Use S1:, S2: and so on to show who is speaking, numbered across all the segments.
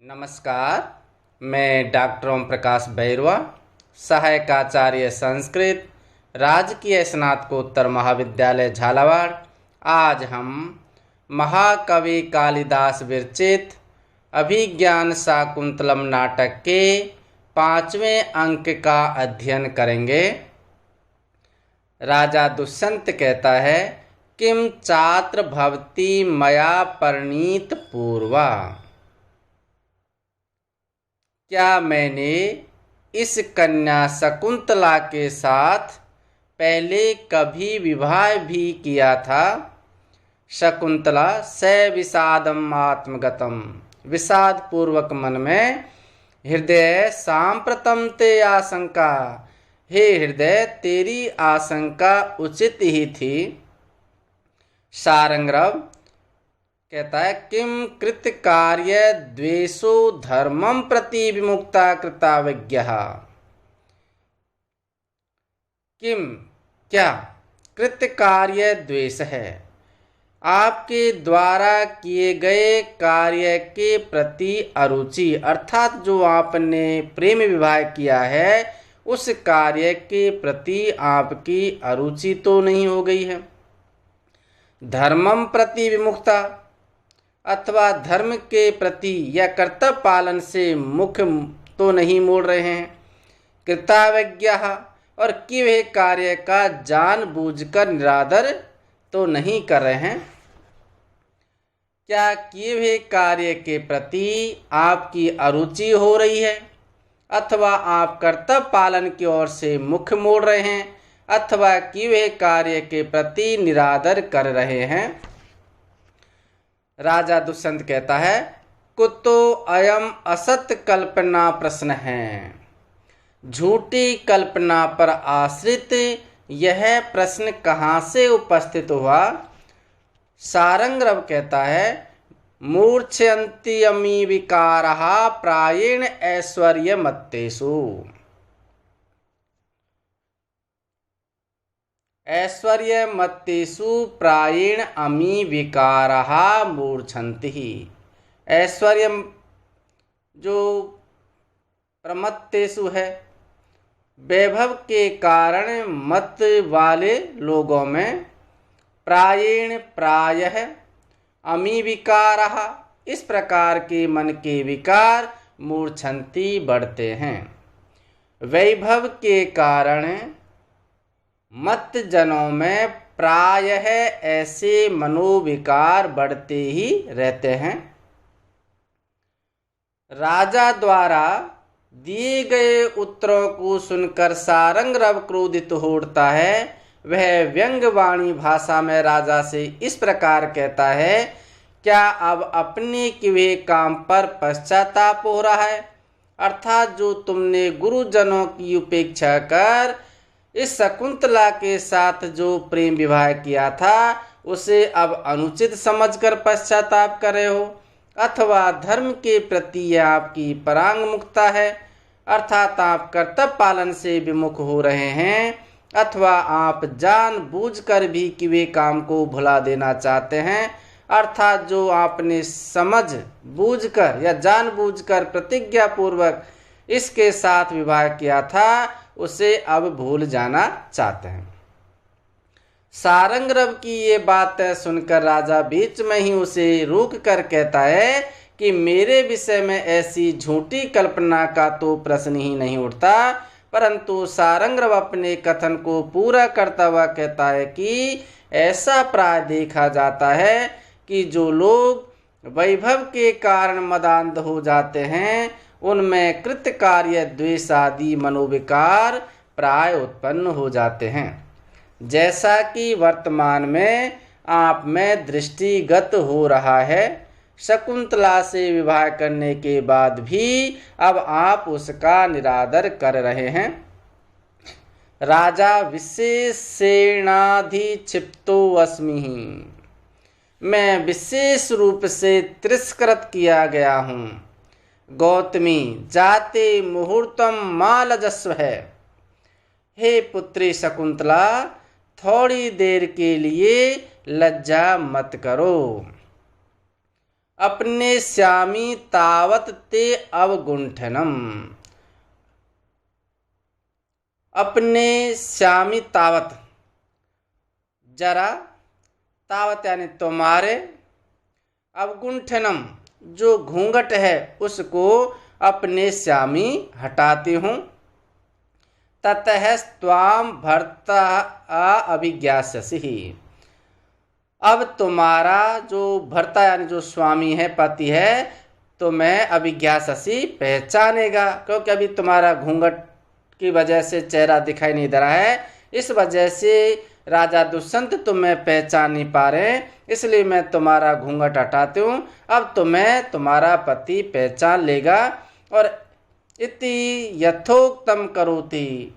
S1: नमस्कार। मैं डॉक्टर ओम प्रकाश बैरवा, सहायक आचार्य संस्कृत, राजकीय स्नातकोत्तर महाविद्यालय झालावाड़। आज हम महाकवि कालिदास विरचित अभिज्ञान शाकुंतलम नाटक के 5वें अंक का अध्ययन करेंगे। राजा दुष्यंत कहता है, किम चात्र भवती मया परिणीत पूर्वा। क्या मैंने इस कन्या शकुंतला के साथ पहले कभी विवाह भी किया था। शकुंतला स विषादम आत्मगतम, विषाद पूर्वक मन में, हृदय सांप्रतम ते आशंका, हे हृदय तेरी आशंका उचित ही थी। सारंगरव कहता है, किम कृत कार्य द्वेषो धर्मम प्रति विमुक्ता कृतावज्ञः। किम क्या कृत कार्य द्वेष है, आपके द्वारा किए गए कार्य के प्रति अरुचि, अर्थात जो आपने प्रेम विवाह किया है उस कार्य के प्रति आपकी अरुचि तो नहीं हो गई है। धर्मम प्रति विमुक्ता अथवा धर्म के प्रति या कर्तव्य पालन से मुख तो नहीं मोड़ रहे हैं। कृतावज्ञः और किए हुए कार्य का जानबूझकर निरादर तो नहीं कर रहे हैं। क्या किए हुए कार्य के प्रति आपकी अरुचि हो रही है, अथवा आप कर्तव्य पालन की ओर से मुख मोड़ रहे हैं, अथवा किए हुए कार्य के प्रति निरादर कर रहे हैं। राजा दुष्यंत कहता है, कुतो अयम असत कल्पना प्रश्न है। झूठी कल्पना पर आश्रित यह प्रश्न कहाँ से उपस्थित हुआ। सारंगरव कहता है, मूर्छयन्ति अमी विकारः प्रायेण ऐश्वर्यमत्तेषु। ऐश्वर्यमत्तेषु प्रायेण अमी विकारः मूर्छन्ति। ऐश्वर्य जो प्रमत्तेषु है, वैभव के कारण मत वाले लोगों में, प्रायेण प्रायः अमी विकारः इस प्रकार के मन के विकार मूर्छन्ति बढ़ते हैं। वैभव के कारण मत जनों में प्रायः ऐसे मनोविकार बढ़ते ही रहते हैं। राजा द्वारा दिए गए उत्तरों को सुनकर सारंगरव क्रोधित हो उठता है। वह व्यंग्यवाणी भाषा में राजा से इस प्रकार कहता है, क्या अब अपने किए काम पर पश्चाताप हो रहा है, अर्थात जो तुमने गुरुजनों की उपेक्षा कर इस शकुंतला के साथ जो प्रेम विवाह किया था उसे अब अनुचित समझकर पश्चाताप कर रहे हो, अथवा धर्म के प्रति यह आपकी परांगमुखता है, अर्थात आप कर्तव्य पालन से विमुख हो रहे हैं, अथवा आप जानबूझकर भी किए काम को भुला देना चाहते हैं, अर्थात जो आपने समझ बूझकर या जानबूझकर प्रतिज्ञा पूर्वक इसके साथ विवाह किया था उसे अब भूल जाना चाहते हैं। सारंगरव की ये बात सुनकर राजा बीच में ही उसे रोक कर कहता है कि मेरे विषय में ऐसी झूठी कल्पना का तो प्रश्न ही नहीं उठता। परंतु सारंगरव अपने कथन को पूरा करता हुआ कहता है कि ऐसा प्राय देखा जाता है कि जो लोग वैभव के कारण मदान्ध हो जाते हैं उनमें कृतकार्य द्वेष आदि मनोविकार प्राय उत्पन्न हो जाते हैं। जैसा कि वर्तमान में आप में दृष्टिगत हो रहा है, शकुंतला से विवाह करने के बाद भी अब आप उसका निरादर कर रहे हैं। राजा विशेषेणाधिक्षिप्तो अस्मि, मैं विशेष रूप से तिरस्कृत किया गया हूँ। गौतमी जाते मुहूर्तम मा लजस्व है, हे पुत्री शकुंतला थोड़ी देर के लिए लज्जा मत करो। अपने श्यामी तावत ते अवगुंठनम। अपने श्यामी तावत, जरा, तावत यानी तुम्हारे, अवगुंठनम जो घूंघट है उसको अपने श्यामी हटाती हूँ। ततः त्वाम भर्ता अभिज्ञास्यसि। अब तुम्हारा जो भर्ता यानी जो स्वामी है, पति है, तो मैं अभिज्ञास्यसि पहचानेगा, क्योंकि अभी तुम्हारा घूंघट की वजह से चेहरा दिखाई नहीं दे रहा है, इस वजह से राजा दुष्यंत तुम्हें पहचान नहीं पा रहे, इसलिए मैं तुम्हारा घूंघट हटाती हूँ। अब तुम्हें तुम्हारा पति पहचान लेगा। और इति यथोक्तम करोति,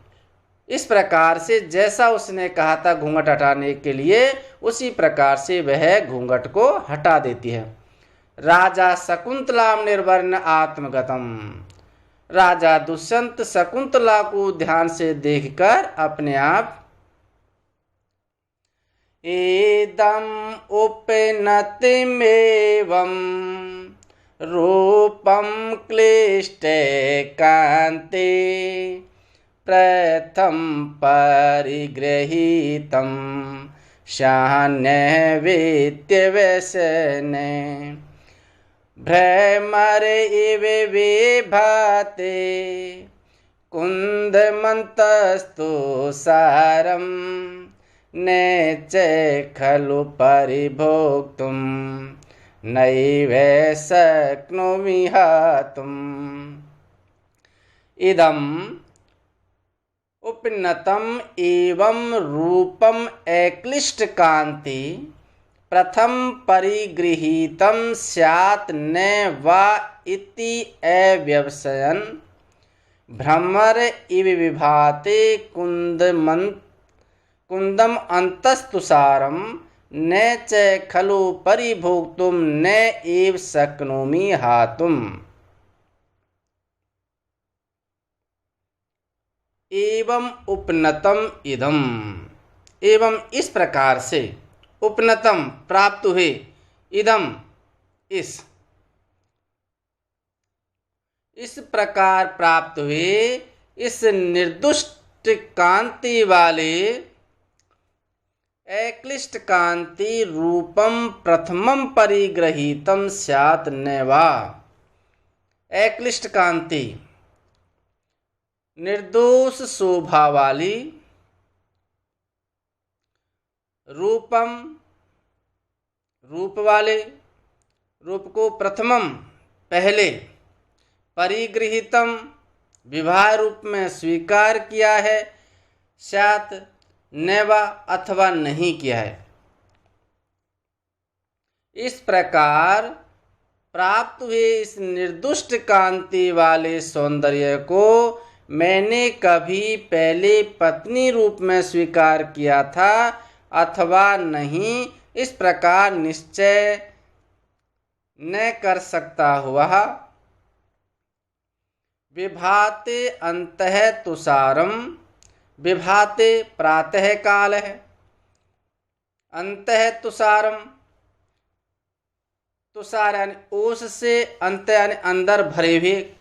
S1: इस प्रकार से जैसा उसने कहा था घूंघट हटाने के लिए, उसी प्रकार से वह घूंघट को हटा देती है। राजा शकुंतलाम निर्वर्ण आत्मगतम। राजा दुष्यंत शकुंतला को ध्यान से देखकर अपने आप एदम उपनतिमेवं रूपम क्लिष्टे कांते प्रथम परिगृहीतं शान्यवेत्य व्यसने भ्रमर इव विभाते कुंदमन्तस्तु सारं न च खलु परिभोक्तुं नैव शक्नोमि हतुम्। इदं उपनतम एवं रूपम अक्लिष्ट कांति प्रथम परिगृहीतम स्यात् न वा इति अव्यवसयन् भ्रमर इव विभाते कुंदम अंतस्तुसारम न च खलु परिभोक्तुम न एव शक्नोमि हातुम्। एवं उपनतम इदम, एवं इस प्रकार से, उपनतम प्राप्त हुए, इदम इस प्रकार प्राप्त हुए, इस निर्दुष्ट कांति वाले अक्लिष्ट कांति रूपम प्रथमम परिगृहीतम स्यात् न वा। अक्लिष्ट कांति निर्दोष शोभा वाली, रूपम रूप वाले, रूप को प्रथमम पहले, परिगृहीतम विवाह रूप में स्वीकार किया है, स्यात् नैवा अथवा नहीं किया है। इस प्रकार प्राप्त हुए इस निर्दुष्ट कांति वाले सौंदर्य को मैंने कभी पहले पत्नी रूप में स्वीकार किया था अथवा नहीं, इस प्रकार निश्चय न कर सकता हुआ। विभाते अंतः तुषारम, विभाते प्रातः काल है, अंतः तुषारम, तुषार यानी ओस से, अंत यानी अंदर भरे हुए,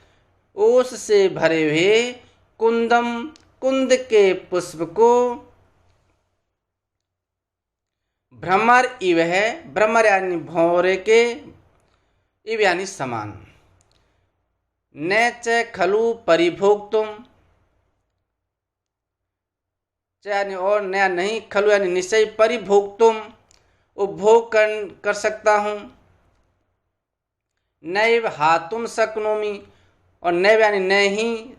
S1: ओस से भरे हुए कुंदम, कुंद के पुष्प को, भ्रमर इव है, भ्रमर यानी भौरे के, इव यानी समान, न च खलु परिभोक्तुम, च यानी और नया नहीं, खलु यानी निश्चय, परिभोक्तुम उपभोग कर सकता हूँ, नैव हातुम शक्नोमि, और नैव यानी नहीं,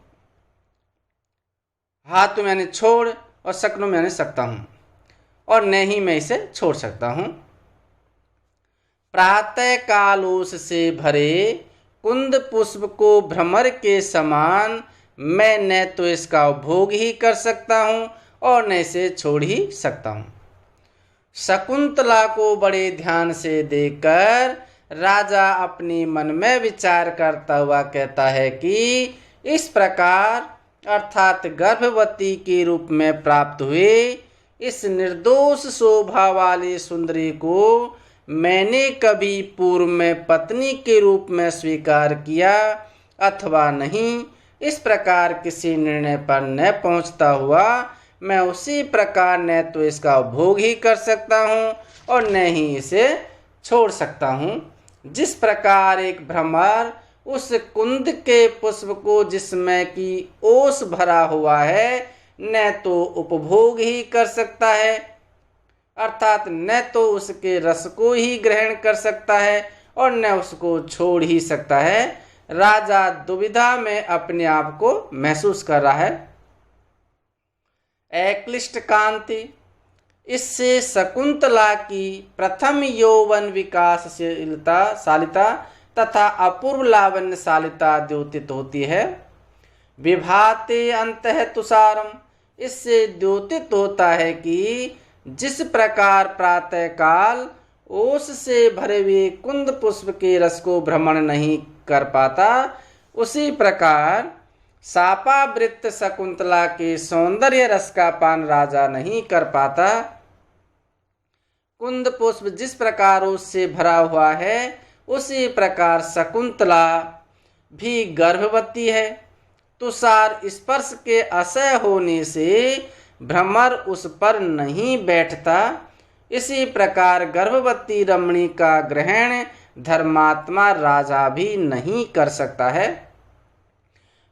S1: हातुम यानी छोड़, और शक्नोमि यानी सकता हूँ, और नहीं मैं इसे छोड़ सकता हूँ। प्रातः कालोस से भरे कुंद पुष्प को भ्रमर के समान मैं न तो इसका उपभोग ही कर सकता हूँ और न इसे छोड़ ही सकता हूँ। शकुंतला को बड़े ध्यान से देखकर राजा अपनी मन में विचार करता हुआ कहता है कि इस प्रकार अर्थात गर्भवती के रूप में प्राप्त हुए इस निर्दोष शोभा वाली सुंदरी को मैंने कभी पूर्व में पत्नी के रूप में स्वीकार किया अथवा नहीं, इस प्रकार किसी निर्णय पर न पहुंचता हुआ मैं उसी प्रकार न तो इसका उपभोग ही कर सकता हूँ और न ही इसे छोड़ सकता हूँ। जिस प्रकार एक भ्रमर उस कुंद के पुष्प को जिसमें कि ओस भरा हुआ है न तो उपभोग ही कर सकता है, अर्थात न तो उसके रस को ही ग्रहण कर सकता है और न उसको छोड़ ही सकता है, राजा दुविधा में अपने आप को महसूस कर रहा है। अक्लिष्ट कांति, इससे शकुंतला की प्रथम यौवन विकासशीलता तथा अपूर्व लावण्यशालिता द्योतित होती है। विभाते अंतः तुषारम, इससे द्योतित होता है कि जिस प्रकार प्रातः काल ओस से भरे हुए कुंद पुष्प के रस को भ्रमण नहीं कर पाता, उसी प्रकार शापावृत्त शकुंतला के सौंदर्य रस का पान राजा नहीं कर पाता। कुंद पुष्प जिस प्रकार उससे भरा हुआ है उसी प्रकार शकुंतला भी गर्भवती है। तुषार स्पर्श के असह्य होने से भ्रमर उस पर नहीं बैठता, इसी प्रकार गर्भवती रमणी का ग्रहण धर्मात्मा राजा भी नहीं कर सकता है।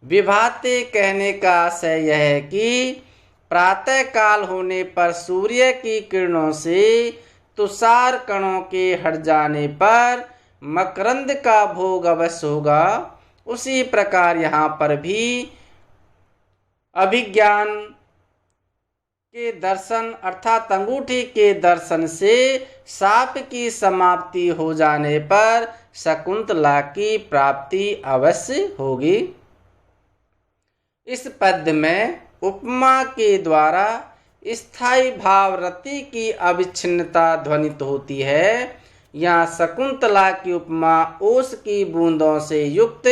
S1: विभाते कहने का आशय यह है कि प्रातः काल होने पर सूर्य की किरणों से तुषार कणों के हट जाने पर मकरंद का भोग अवश्य होगा, उसी प्रकार यहाँ पर भी अभिज्ञान के दर्शन अर्थात अंगूठी के दर्शन से शाप की समाप्ति हो जाने पर शकुंतला की प्राप्ति अवश्य होगी। इस पद्य में उपमा के द्वारा स्थायी भाव रति की अविच्छिन्नता ध्वनित होती है। यहाँ शकुंतला की उपमा ओस की बूंदों से युक्त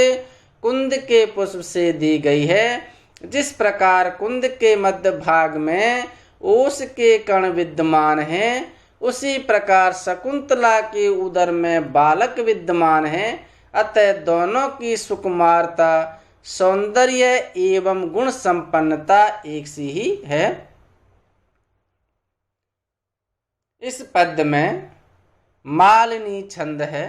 S1: कुंद के पुष्प से दी गई है। जिस प्रकार कुंद के मध्य भाग में ओस के कण विद्यमान हैं, उसी प्रकार शकुंतला के उदर में बालक विद्यमान हैं। अतः दोनों की सुकुमारता, सौंदर्य एवं गुण संपन्नता एक सी ही है। इस पद्य में मालिनी छंद है।